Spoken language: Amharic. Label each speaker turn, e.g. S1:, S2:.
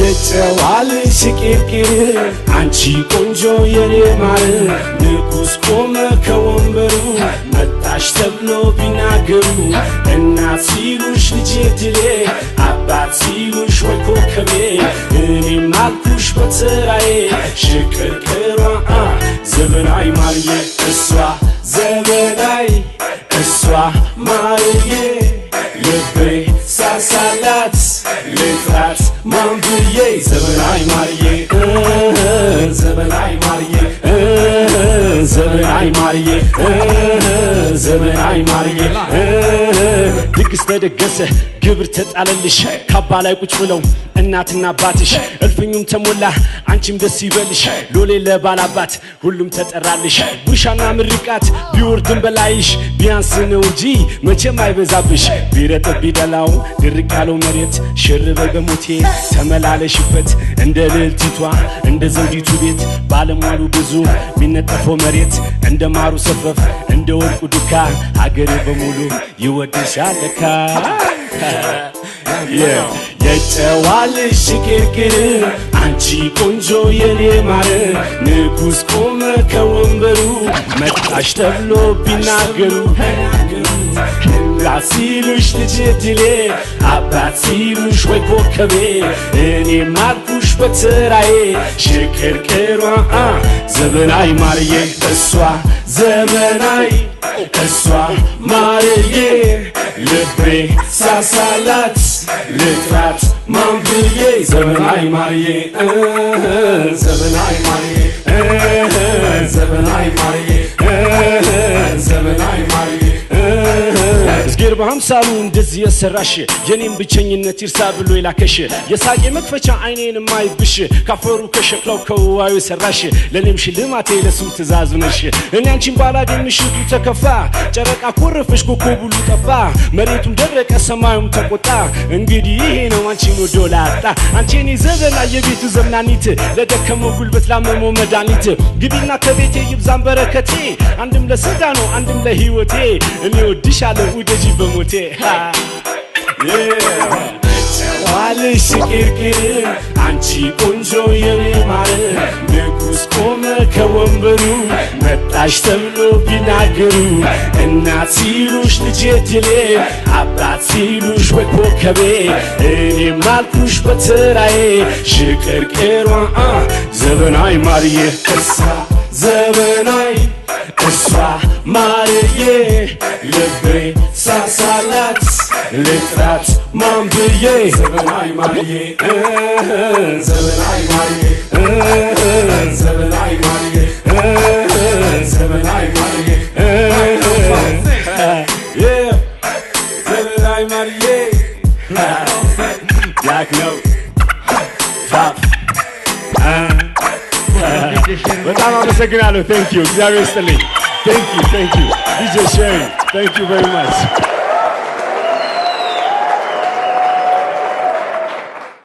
S1: የጨዋል ሽቅርቅር አንቺ ቆንጆ የኔ ማር ንጉስ ቆመ ከወንበሩ መጣሽ ተብሎ ቢናገሩ እናት ሲሉሽ ልጄ ድሌ አባት ሲሉሽ ወይ ኮከቤ እኔም አልኩሽ በተራዬ ሽቅርቅሯ ዘበናይ ማርዬ እሷ ዘበናይ እሷ ማርዬ ልቤ ሳሳላት ልጥራት ማንብዬ ዘበናይ ማርዬ ዘበናይ ማርዬ ዘበናይ ማርዬ ዘበናይ ማርዬ ድግስ ተደገሰ ግብር ተጣለልሽ ካባ ላይ ቁጭ ብለው እናትና አባትሽ እልፍኙም ተሞላ አንቺም ደስ ይበልሽ ሎሌ ለባላባት ሁሉም ተጠራልሽ ጉሻና ምርቃት ቢወርድም በላይሽ ቢያንስ ነው እንጂ መቼም አይበዛብሽ ቢረጥብ ቢደላው ድርቅ ያለው መሬት ሽርበ በሞቴ ተመላለሽበት እንደ ልልቲቷ እንደ ዘውዲቱ ቤት ባለሟሉ ብዙ ሚነጠፈው መሬት እንደ ማሩ ሰፈፍ እንደ ወርቁ ዱካ ሀገሬ በሙሉ ይወድሻል ለካ የጨዋል ሽቅርቅር አንቺ ቆንጆ የኔ ማር ንጉስ ቆመ ከወንበሩ መጣሽ ተብሎ ቢናገሩ እናት ሲሉሽ ልጄ ድሌ አባት ሲሉሽ ወይ ኮከቤ እኔም አልኩሽ በተራዬ ሽቅርቅሯ ዘበናይ ማርዬ እሷ ዘበናይ እሷ ማርዬ ልቤ ሳሳላት ልጥራት ማንብዬ ዘበናይ ማርዬ ዘበናይ ማርዬ ዘበናይ ማርዬ ዘበናይ ማርዬ እዝጌር በሃምሳሉ እንደዚህ የሰራሽ የኔም ብቸኝነት ይርሳ ብሎ ይላከሽ የሳቄ መክፈቻ አይኔን ማይብሽ ካፈሩ ከሸክላው ከዋዩ ሰራሽ ለኔም ሽልማቴ ለሱ ትእዛዝ ነሽ እኔ አንቺን ባላገኝ ምሽቱ ተከፋ ጨረቃ ኮረፈሽ ኮከቡ ሁሉ ጠፋ መሬቱም ደረቀ ሰማዩም ተቆጣ እንግዲህ ይሄ ነው አንቺን ወዶ ላጣ አንቺን ዘበና የቤቱ ዘመናኒት ለደከመው ጉልበት ላመመው መድኃኒት ግቢና ከቤቴ ይብዛም በረከቴ አንድም ለስጋ ነው አንድም ለህይወቴ እኔ ወድሻለሁ ውደጂ በሞቴ ጨዋል ሽቅርቅር አንቺ ቆንጆ የኔ ማር ንጉስ ቆመ ከወንበሩ መጣሽ ተብሎ ቢናገሩ እናት ሲሉሽ ልጄ ድሌ አባት ሲሉሽ ወይ ኮከቤ እኔም አልኩሽ በተራዬ ሽቅርቅሯ ዘበናይ ማርዬ እሷ ዘበናይ እሷ ማርዬ ልቤ ሳሳላት ልጥራት ማንብዬ ዘበናይ ማርዬ ዘበናይ ማርዬ ዘበናይ ማርዬ ዘበናይ ማርዬ ዘበናይ ማርዬ Black note Pop በጣም አመሰግናለሁ Thank you እግዚአብሔር ይስጥልኝ Thank you DJ Sherry Thank you very much